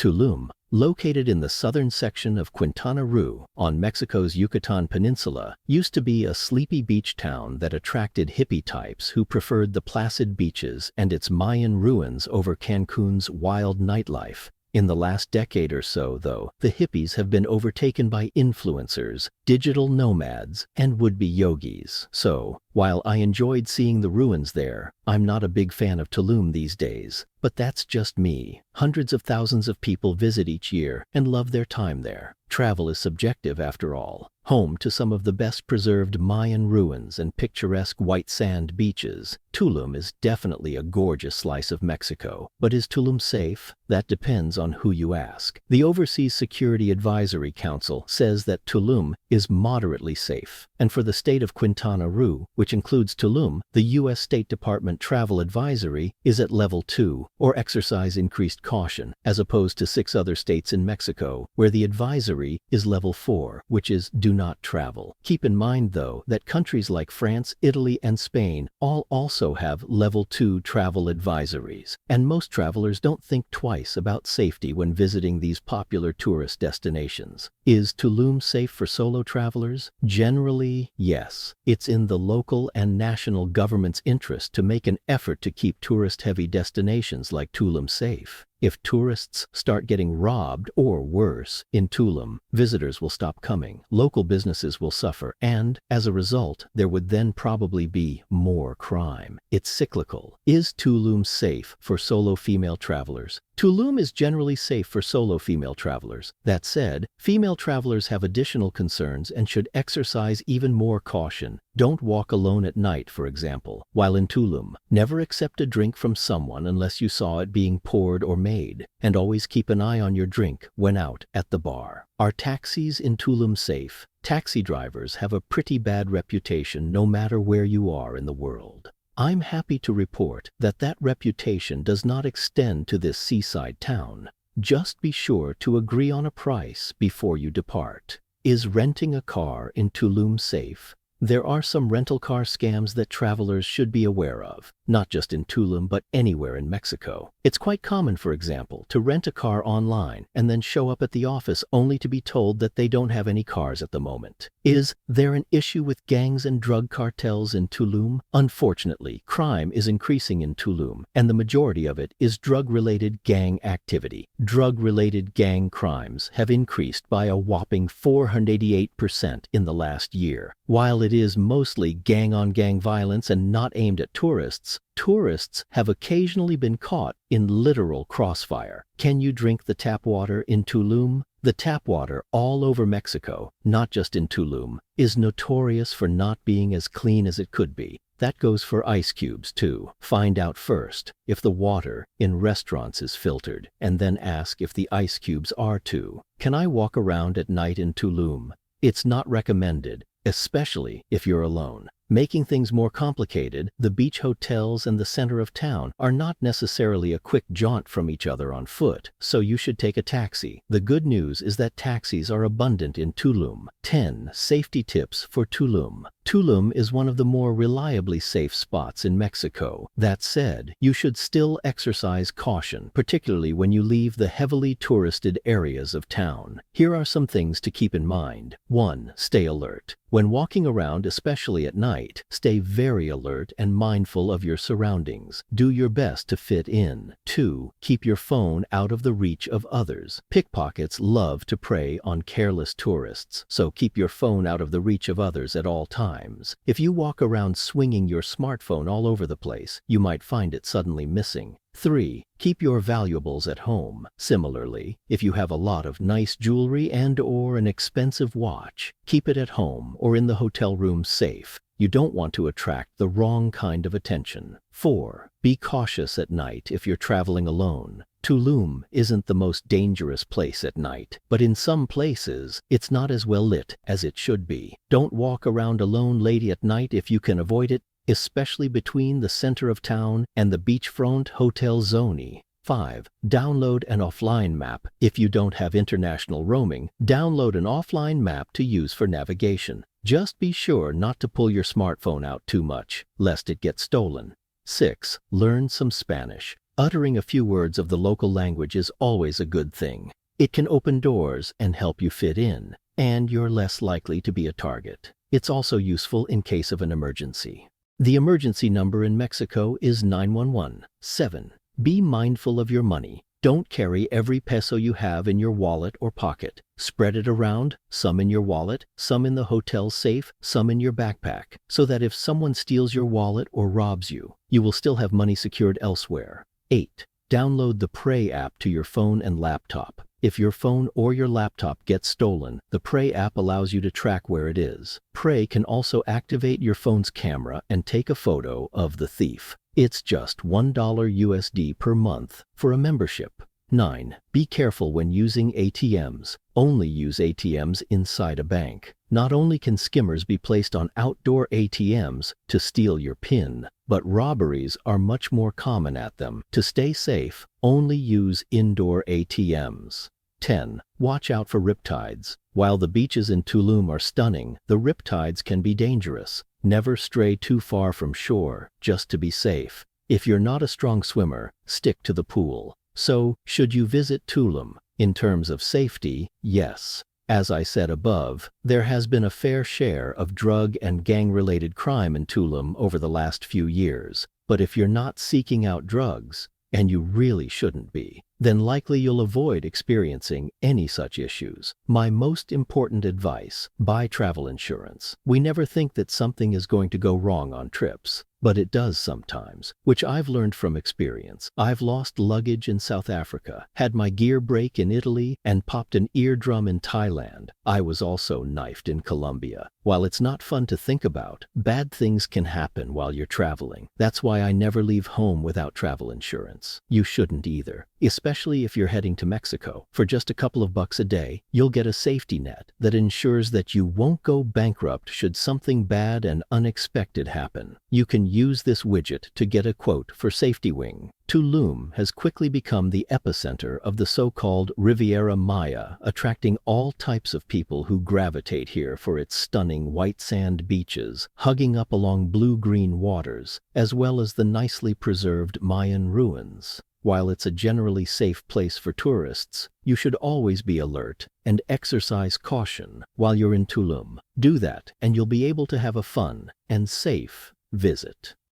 Tulum, located in the southern section of Quintana Roo on Mexico's Yucatan Peninsula, used to be a sleepy beach town that attracted hippie types who preferred the placid beaches and its Mayan ruins over Cancun's wild nightlife. In the last decade or so, though, the hippies have been overtaken by influencers, digital nomads, and would-be yogis. So, while I enjoyed seeing the ruins there, I'm not a big fan of Tulum these days. But that's just me. Hundreds of thousands of people visit each year and love their time there. Travel is subjective after all. Home to some of the best preserved Mayan ruins and picturesque white sand beaches, Tulum is definitely a gorgeous slice of Mexico. But is Tulum safe? That depends on who you ask. The Overseas Security Advisory Council says that Tulum is moderately safe. And for the state of Quintana Roo, which includes Tulum, the U.S. State Department Travel Advisory is at Level 2, or exercise increased caution, as opposed to 6 other states in Mexico, where the advisory is Level 4, which is do not travel. Keep in mind, though, that countries like France, Italy, and Spain all also have Level 2 travel advisories, and most travelers don't think twice about safety when visiting these popular tourist destinations. Is Tulum safe for solo travelers? Generally, yes. It's in the local and national government's interest to make an effort to keep tourist-heavy destinations like Tulum safe. If tourists start getting robbed, or worse, in Tulum, visitors will stop coming, local businesses will suffer, and, as a result, there would then probably be more crime. It's cyclical. Is Tulum safe for solo female travelers? Tulum is generally safe for solo female travelers. That said, female travelers have additional concerns and should exercise even more caution. Don't walk alone at night, for example, while in Tulum. Never accept a drink from someone unless you saw it being poured or made. And always keep an eye on your drink when out at the bar. Are taxis in Tulum safe? Taxi drivers have a pretty bad reputation no matter where you are in the world. I'm happy to report that that reputation does not extend to this seaside town. Just be sure to agree on a price before you depart. Is renting a car in Tulum safe? There are some rental car scams that travelers should be aware of, not just in Tulum but anywhere in Mexico. It's quite common, for example, to rent a car online and then show up at the office only to be told that they don't have any cars at the moment. Is there an issue with gangs and drug cartels in Tulum? Unfortunately, crime is increasing in Tulum, and the majority of it is drug-related gang activity. Drug-related gang crimes have increased by a whopping 488% in the last year. While it is mostly gang-on-gang violence and not aimed at tourists, tourists have occasionally been caught in literal crossfire. Can you drink the tap water in Tulum? The tap water all over Mexico, not just in Tulum, is notorious for not being as clean as it could be. That goes for ice cubes too. Find out first if the water in restaurants is filtered, and then ask if the ice cubes are too. Can I walk around at night in Tulum? It's not recommended, especially if you're alone. Making things more complicated, the beach hotels and the center of town are not necessarily a quick jaunt from each other on foot, so you should take a taxi. The good news is that taxis are abundant in Tulum. 10 safety tips for Tulum. Tulum is one of the more reliably safe spots in Mexico. That said, you should still exercise caution, particularly when you leave the heavily touristed areas of town. Here are some things to keep in mind. 1. Stay alert. When walking around, especially at night, stay very alert and mindful of your surroundings. Do your best to fit in. 2. Keep your phone out of the reach of others. Pickpockets love to prey on careless tourists, so keep your phone out of the reach of others at all times. If you walk around swinging your smartphone all over the place, you might find it suddenly missing. 3. Keep your valuables at home. Similarly, if you have a lot of nice jewelry and/or an expensive watch, keep it at home or in the hotel room safe. You don't want to attract the wrong kind of attention. 4. Be cautious at night if you're traveling alone. Tulum isn't the most dangerous place at night, but in some places, it's not as well lit as it should be. Don't walk around alone late at night if you can avoid it, especially between the center of town and the beachfront hotel zone. 5. Download an offline map. If you don't have international roaming, download an offline map to use for navigation. Just be sure not to pull your smartphone out too much, lest it get stolen. 6. Learn some Spanish. Uttering a few words of the local language is always a good thing. It can open doors and help you fit in, and you're less likely to be a target. It's also useful in case of an emergency. The emergency number in Mexico is 911. 7. Be mindful of your money. Don't carry every peso you have in your wallet or pocket. Spread it around, some in your wallet, some in the hotel safe, some in your backpack, so that if someone steals your wallet or robs you, you will still have money secured elsewhere. 8. Download the Pray app to your phone and laptop. If your phone or your laptop gets stolen, the Pray app allows you to track where it is. Pray can also activate your phone's camera and take a photo of the thief. It's just $1 USD per month for a membership. 9. Be careful when using ATMs. Only use ATMs inside a bank. Not only can skimmers be placed on outdoor ATMs to steal your PIN, but robberies are much more common at them. To stay safe, only use indoor ATMs. 10. Watch out for riptides. While the beaches in Tulum are stunning, the riptides can be dangerous. Never stray too far from shore, just to be safe. If you're not a strong swimmer, stick to the pool. So, should you visit Tulum? In terms of safety, yes. As I said above, there has been a fair share of drug and gang-related crime in Tulum over the last few years. But if you're not seeking out drugs, and you really shouldn't be, then likely you'll avoid experiencing any such issues. My most important advice: buy travel insurance. We never think that something is going to go wrong on trips, but it does sometimes, which I've learned from experience. I've lost luggage in South Africa, had my gear break in Italy, and popped an eardrum in Thailand. I was also knifed in Colombia. While it's not fun to think about, bad things can happen while you're traveling. That's why I never leave home without travel insurance. You shouldn't either, especially if you're heading to Mexico. For just a couple of bucks a day, you'll get a safety net that ensures that you won't go bankrupt should something bad and unexpected happen. You can use this widget to get a quote for Safety Wing. Tulum has quickly become the epicenter of the so-called Riviera Maya, attracting all types of people who gravitate here for its stunning white sand beaches, hugging up along blue-green waters, as well as the nicely preserved Mayan ruins. While it's a generally safe place for tourists, you should always be alert and exercise caution while you're in Tulum. Do that, and you'll be able to have a fun and safe visit.